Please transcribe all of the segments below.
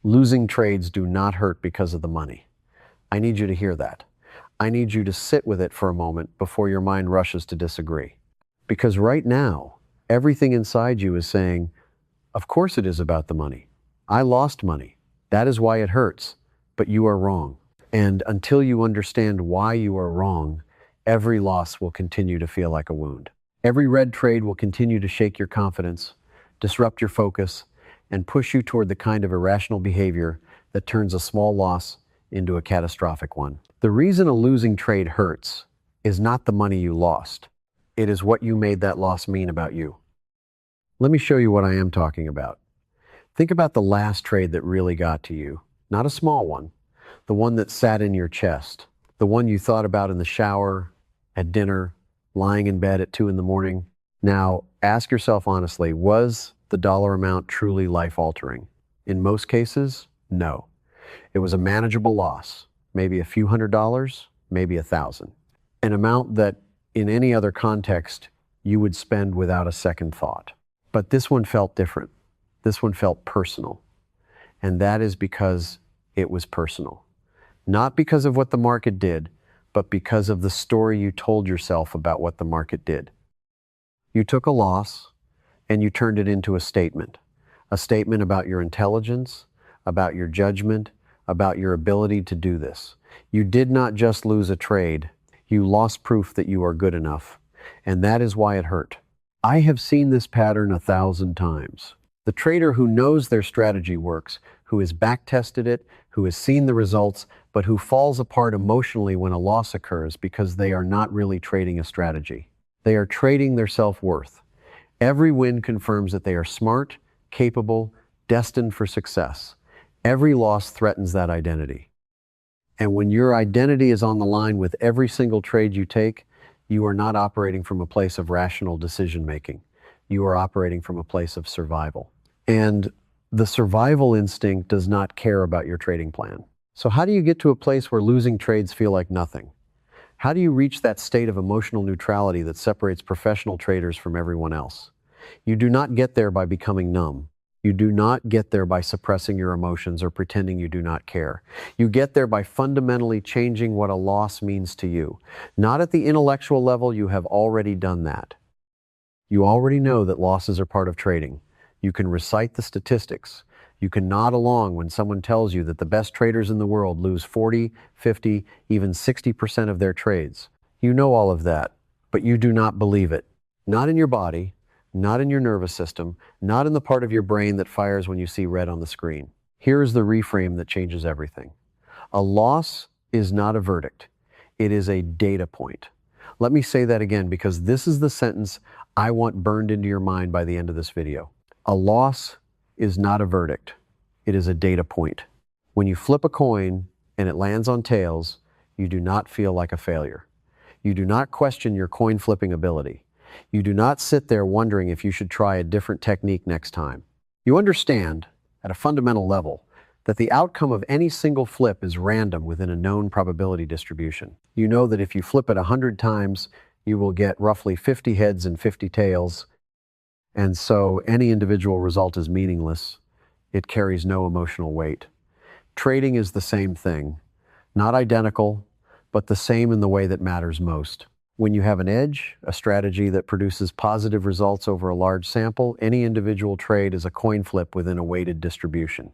Losing trades do not hurt because of the money. I need you to hear that. I need you to sit with it for a moment before your mind rushes to disagree. Because right now, everything inside you is saying, of course it is about the money. I lost money. That is why it hurts. But you are wrong. And until you understand why you are wrong, every loss will continue to feel like a wound. Every red trade will continue to shake your confidence, disrupt your focus, and push you toward the kind of irrational behavior that turns a small loss into a catastrophic one. The reason a losing trade hurts is not the money you lost. It is what you made that loss mean about you. Let me show you what I am talking about. Think about the last trade that really got to you. Not a small one. The one that sat in your chest. The one you thought about in the shower, at dinner, lying in bed at 2 in the morning. Now, ask yourself honestly, was the dollar amount truly life-altering? In most cases, no. It was a manageable loss, maybe a few $100s, maybe $1,000. An amount that, in any other context, you would spend without a second thought. But this one felt different. This one felt personal. And that is because it was personal. Not because of what the market did, but because of the story you told yourself about what the market did. You took a loss and you turned it into a statement about your intelligence, about your judgment, about your ability to do this. You did not just lose a trade, you lost proof that you are good enough, and that is why it hurt. I have seen this pattern 1,000 times. The trader who knows their strategy works, who has back-tested it, who has seen the results, but who falls apart emotionally when a loss occurs because they are not really trading a strategy. They are trading their self-worth. Every win confirms that they are smart, capable, destined for success. Every loss threatens that identity. And when your identity is on the line with every single trade you take, you are not operating from a place of rational decision-making. You are operating from a place of survival. And the survival instinct does not care about your trading plan. So how do you get to a place where losing trades feel like nothing? How do you reach that state of emotional neutrality that separates professional traders from everyone else? You do not get there by becoming numb. You do not get there by suppressing your emotions or pretending you do not care. You get there by fundamentally changing what a loss means to you. Not at the intellectual level, you have already done that. You already know that losses are part of trading. You can recite the statistics. You can nod along when someone tells you that the best traders in the world lose 40, 50, even 60% of their trades. You know all of that, but you do not believe it. Not in your body, not in your nervous system, not in the part of your brain that fires when you see red on the screen. Here is the reframe that changes everything. A loss is not a verdict. It is a data point. Let me say that again because this is the sentence I want burned into your mind by the end of this video. A loss is not a verdict. It is a data point. When you flip a coin and it lands on tails, you do not feel like a failure. You do not question your coin flipping ability. You do not sit there wondering if you should try a different technique next time. You understand, at a fundamental level, that the outcome of any single flip is random within a known probability distribution. You know that if you flip it 100 times, you will get roughly 50 heads and 50 tails, and so any individual result is meaningless. It carries no emotional weight. Trading is the same thing. Not identical, but the same in the way that matters most. When you have an edge, a strategy that produces positive results over a large sample, any individual trade is a coin flip within a weighted distribution.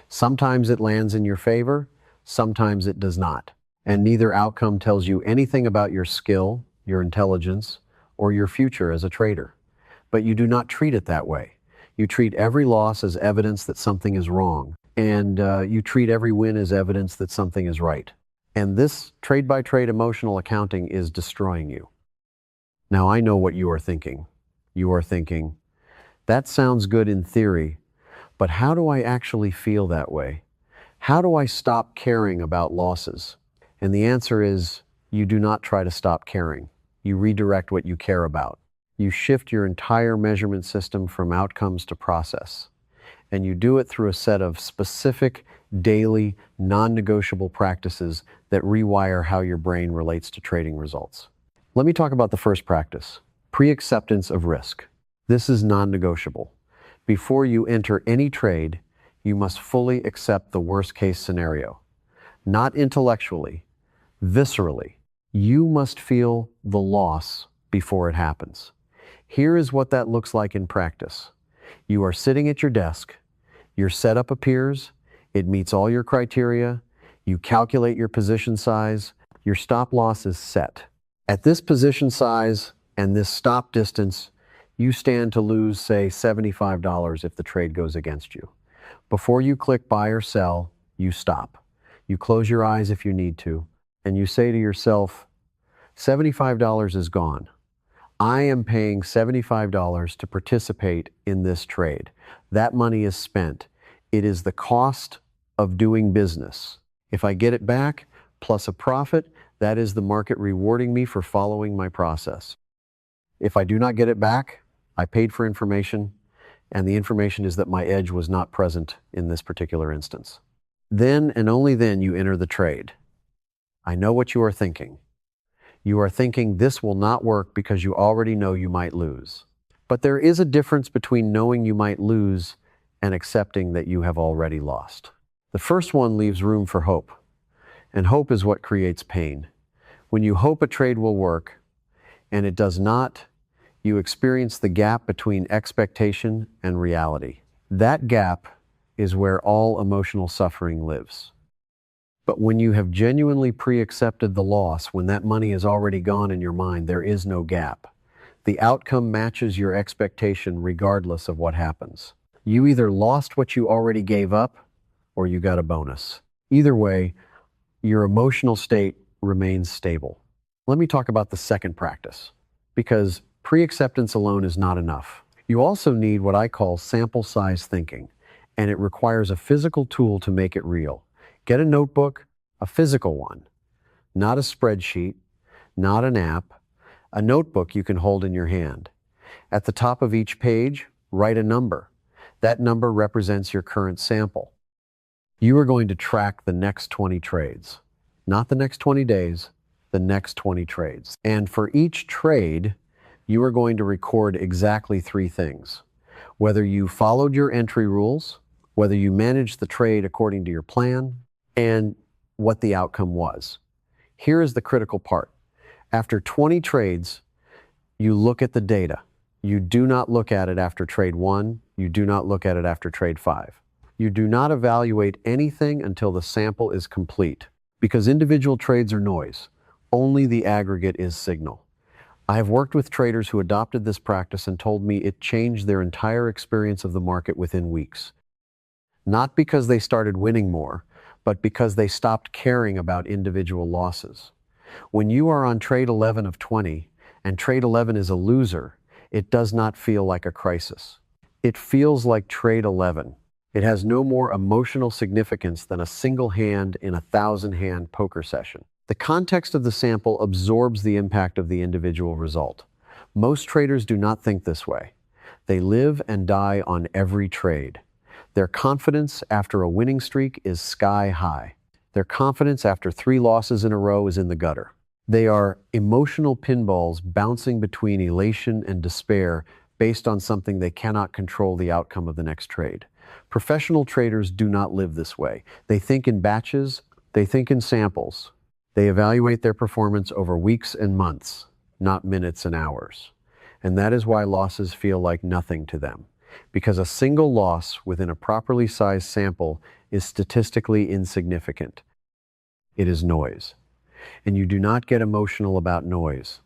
Sometimes it lands in your favor, sometimes it does not. And neither outcome tells you anything about your skill, your intelligence, or your future as a trader. But you do not treat it that way. You treat every loss as evidence that something is wrong, and you treat every win as evidence that something is right. And this trade-by-trade emotional accounting is destroying you. Now, I know what you are thinking. You are thinking, that sounds good in theory, but how do I actually feel that way? How do I stop caring about losses? And the answer is, you do not try to stop caring. You redirect what you care about. You shift your entire measurement system from outcomes to process. And you do it through a set of specific, daily, non-negotiable practices that rewire how your brain relates to trading results. Let me talk about the first practice, pre-acceptance of risk. This is non-negotiable. Before you enter any trade, You must fully accept the worst-case scenario. Not intellectually, viscerally. You must feel the loss before it happens. Here is what that looks like in practice. You are sitting at your desk. Your setup appears. It meets all your criteria. You calculate your position size. Your stop loss is set. At this position size and this stop distance, you stand to lose, say, $75 if the trade goes against you. Before you click buy or sell, you stop. You close your eyes if you need to, and you say to yourself, $75 is gone. I am paying $75 to participate in this trade. That money is spent. It is the cost of doing business. If I get it back, plus a profit, that is the market rewarding me for following my process. If I do not get it back, I paid for information, and the information is that my edge was not present in this particular instance. Then and only then you enter the trade. I know what you are thinking. You are thinking this will not work because you already know you might lose. But there is a difference between knowing you might lose and accepting that you have already lost. The first one leaves room for hope, and hope is what creates pain. When you hope a trade will work, and it does not, you experience the gap between expectation and reality. That gap is where all emotional suffering lives. But when you have genuinely pre-accepted the loss, when that money is already gone in your mind, there is no gap. The outcome matches your expectation regardless of what happens. You either lost what you already gave up, or you got a bonus. Either way, your emotional state remains stable. Let me talk about the second practice, because pre-acceptance alone is not enough. You also need what I call sample size thinking, and it requires a physical tool to make it real. Get a notebook, a physical one, not a spreadsheet, not an app, a notebook you can hold in your hand. At the top of each page, write a number. That number represents your current sample. You are going to track the next 20 trades, not the next 20 days, the next 20 trades. And for each trade, you are going to record exactly 3 things. Whether you followed your entry rules, whether you managed the trade according to your plan, and what the outcome was. Here is the critical part. After 20 trades, you look at the data. You do not look at it after trade 1. You do not look at it after trade 5. You do not evaluate anything until the sample is complete, because individual trades are noise. Only the aggregate is signal. I have worked with traders who adopted this practice and told me it changed their entire experience of the market within weeks. Not because they started winning more, but because they stopped caring about individual losses. When you are on trade 11 of 20, and trade 11 is a loser, it does not feel like a crisis. It feels like trade 11. It has no more emotional significance than a single hand in a 1,000-hand poker session. The context of the sample absorbs the impact of the individual result. Most traders do not think this way. They live and die on every trade. Their confidence after a winning streak is sky high. Their confidence after 3 losses in a row is in the gutter. They are emotional pinballs bouncing between elation and despair based on something they cannot control the outcome of the next trade. Professional traders do not live this way. They think in batches, they think in samples. They evaluate their performance over weeks and months, not minutes and hours. And that is why losses feel like nothing to them. Because a single loss within a properly sized sample is statistically insignificant. It is noise. And you do not get emotional about noise.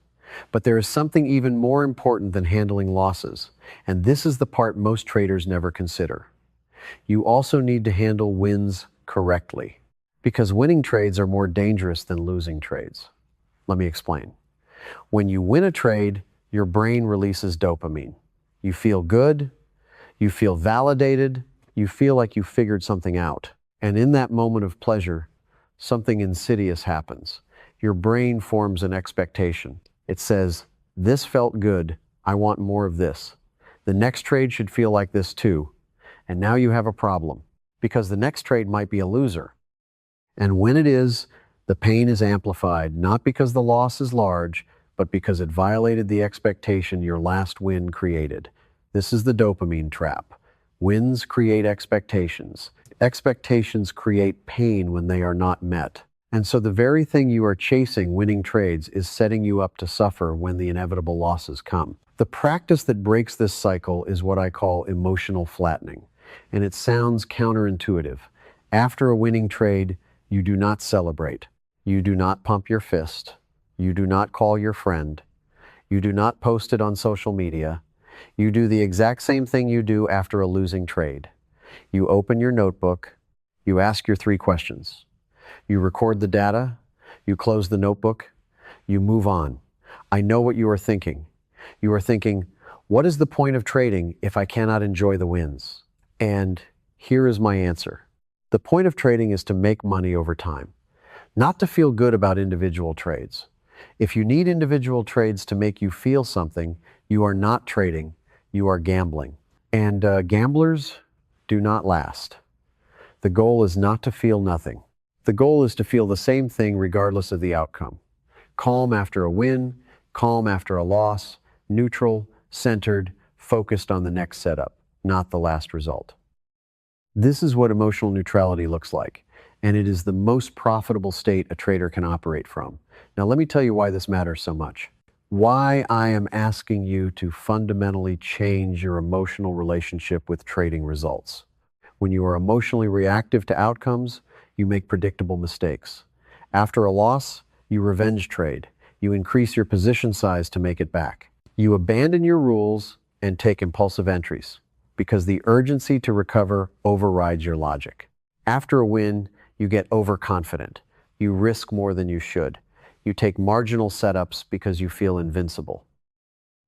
But there is something even more important than handling losses, and this is the part most traders never consider. You also need to handle wins correctly, because winning trades are more dangerous than losing trades. Let me explain. When you win a trade, your brain releases dopamine. You feel good, you feel validated, you feel like you figured something out. And in that moment of pleasure, something insidious happens. Your brain forms an expectation. It says, this felt good, I want more of this. The next trade should feel like this too. And now you have a problem, because the next trade might be a loser. And when it is, the pain is amplified, not because the loss is large, but because it violated the expectation your last win created. This is the dopamine trap. Wins create expectations. Expectations create pain when they are not met. And so the very thing you are chasing, winning trades, is setting you up to suffer when the inevitable losses come. The practice that breaks this cycle is what I call emotional flattening. And it sounds counterintuitive. After a winning trade, you do not celebrate. You do not pump your fist. You do not call your friend. You do not post it on social media. You do the exact same thing you do after a losing trade. You open your notebook. You ask your 3 questions. You record the data, you close the notebook, you move on. I know what you are thinking. You are thinking, what is the point of trading if I cannot enjoy the wins? And here is my answer. The point of trading is to make money over time, not to feel good about individual trades. If you need individual trades to make you feel something, you are not trading, you are gambling. And gamblers do not last. The goal is not to feel nothing. The goal is to feel the same thing regardless of the outcome. Calm after a win, calm after a loss, neutral, centered, focused on the next setup, not the last result. This is what emotional neutrality looks like, and it is the most profitable state a trader can operate from. Now let me tell you why this matters so much. Why I am asking you to fundamentally change your emotional relationship with trading results. When you are emotionally reactive to outcomes, you make predictable mistakes. After a loss, you revenge trade. You increase your position size to make it back. You abandon your rules and take impulsive entries because the urgency to recover overrides your logic. After a win, you get overconfident. You risk more than you should. You take marginal setups because you feel invincible.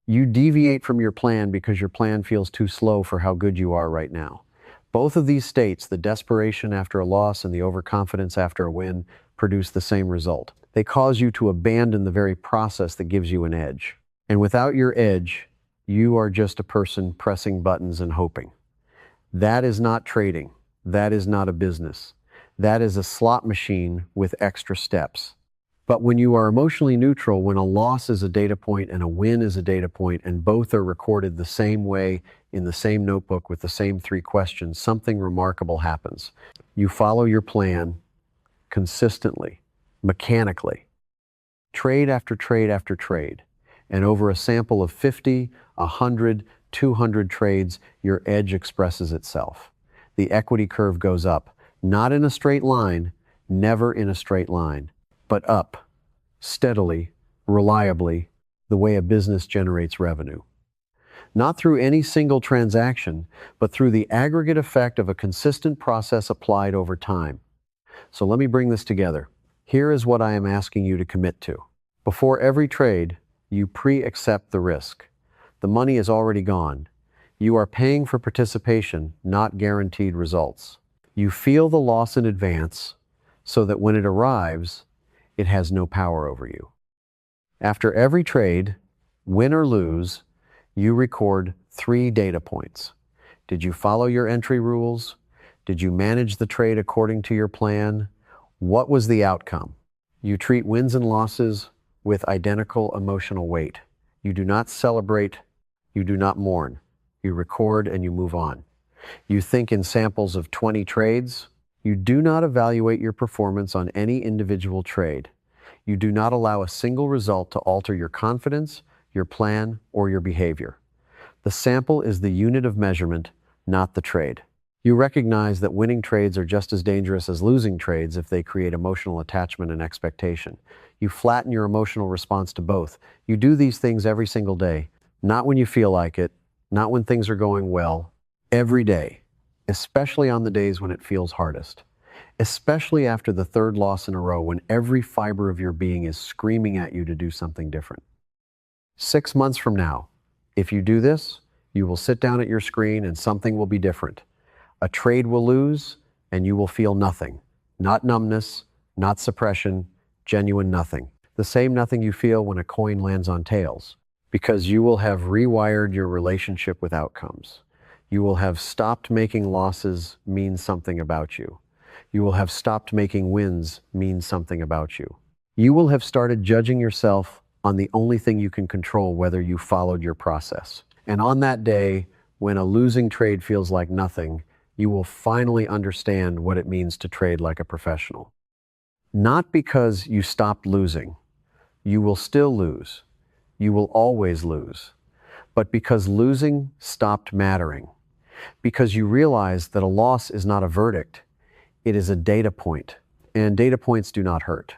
You deviate from your plan because your plan feels too slow for how good you are right now. Both of these states, the desperation after a loss and the overconfidence after a win, produce the same result. They cause you to abandon the very process that gives you an edge. And without your edge, you are just a person pressing buttons and hoping. That is not trading. That is not a business. That is a slot machine with extra steps. But when you are emotionally neutral, when a loss is a data point and a win is a data point, and both are recorded the same way in the same notebook with the same 3 questions, something remarkable happens. You follow your plan consistently, mechanically, trade after trade after trade. And over a sample of 50, 100, 200 trades, your edge expresses itself. The equity curve goes up, not in a straight line, never in a straight line, but up, steadily, reliably, the way a business generates revenue. Not through any single transaction, but through the aggregate effect of a consistent process applied over time. So let me bring this together. Here is what I am asking you to commit to. Before every trade, you pre-accept the risk. The money is already gone. You are paying for participation, not guaranteed results. You feel the loss in advance so that when it arrives, it has no power over you. After every trade, win or lose, you record 3 data points. Did you follow your entry rules? Did you manage the trade according to your plan? What was the outcome? You treat wins and losses with identical emotional weight. You do not celebrate, you do not mourn. You record and you move on. You think in samples of 20 trades. You do not evaluate your performance on any individual trade. You do not allow a single result to alter your confidence, your plan, or your behavior. The sample is the unit of measurement, not the trade. You recognize that winning trades are just as dangerous as losing trades if they create emotional attachment and expectation. You flatten your emotional response to both. You do these things every single day, not when you feel like it, not when things are going well, every day, especially on the days when it feels hardest. Especially after the 3rd loss in a row, when every fiber of your being is screaming at you to do something different. 6 months from now, if you do this, you will sit down at your screen and something will be different. A trade will lose and you will feel nothing. Not numbness, not suppression, genuine nothing. The same nothing you feel when a coin lands on tails, because you will have rewired your relationship with outcomes. You will have stopped making losses mean something about you. You will have stopped making wins mean something about you. You will have started judging yourself on the only thing you can control, whether you followed your process. And on that day, when a losing trade feels like nothing, you will finally understand what it means to trade like a professional. Not because you stopped losing. You will still lose. You will always lose. But because losing stopped mattering. Because you realize that a loss is not a verdict. It is a data point. And data points do not hurt.